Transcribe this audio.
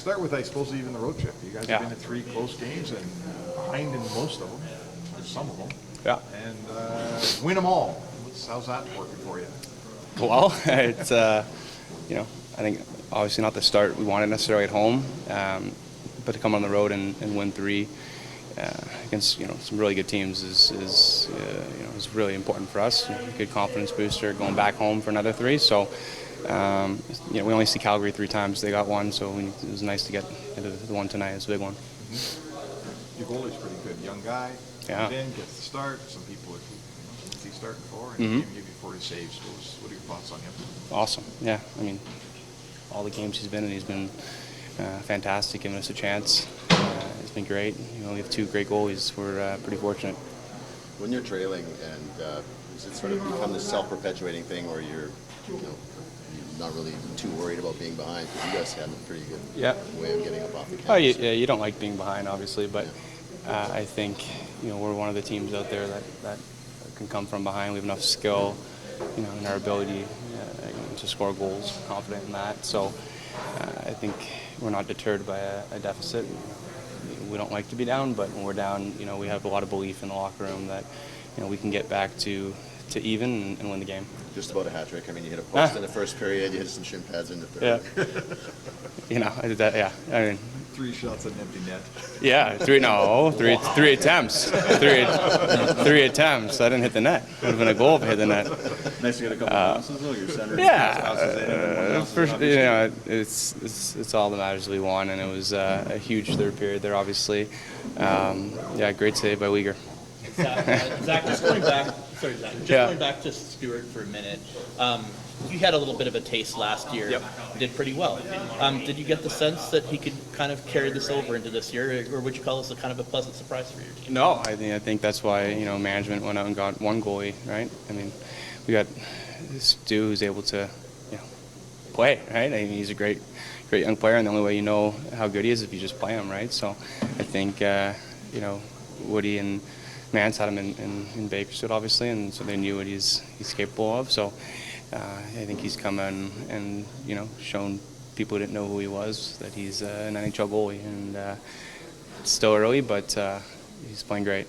Start with, I suppose, even the road trip. You guys have been in 3 close games and behind in most of them, or some of them. Yeah. And win them all. How's that working for you? Well, it's I think obviously not the start we wanted necessarily at home, but to come on the road and win 3 against some really good teams is really important for us. Good confidence booster going back home for another 3. So we only see Calgary 3 times. They got 1, so it was nice to get into the one tonight. It's a big one. Mm-hmm. Your goalie's pretty good. Young guy, comes in, gets the start. Some people he's starting for, and he gave you 40 saves. What are your thoughts on him? Awesome. Yeah, I mean, all the games he's been in, he's been fantastic, giving us a chance. It's been great. We have 2 great goalies. We're pretty fortunate. When you're trailing, and does it sort of become this self-perpetuating thing where you're not really too worried about being behind, because you guys have a pretty good way of getting up off the canvas? Oh, you don't like being behind, obviously, but I think we're one of the teams out there that can come from behind. We have enough skill, in our ability to score goals. Confident in that. So I think we're not deterred by a deficit. We don't like to be down, but when we're down, we have a lot of belief in the locker room that we can get back to even and win the game. Just about a hat trick. I mean, you hit a post in the first period, you hit some shin pads in the third. Yeah. I did that. Yeah. I mean, 3 shots at an empty net. Yeah, 3 attempts. 3 attempts. I didn't hit the net. Would have been a goal if I hit the net. Nice to get a couple passes though. Your center it's all that matters. We won, and it was a huge third period there, obviously. Great save by Uyghur. Zach, just going back to Stewart for a minute. You had a little bit of a taste last year. Yep. Did pretty well. Did you get the sense that he could kind of carry this over into this year, or would you call this a kind of a pleasant surprise for your team? No, I think that's why management went out and got 1 goalie, right? I mean, we got Stu who's able to play, right? I mean, he's a great young player, and the only way you know how good he is if you just play him, right? So I think Woody and Mance had him in Bakersfield, obviously, and so they knew what he's capable of. So I think he's come in and shown people who didn't know who he was that he's an NHL goalie, and it's still early, but he's playing great.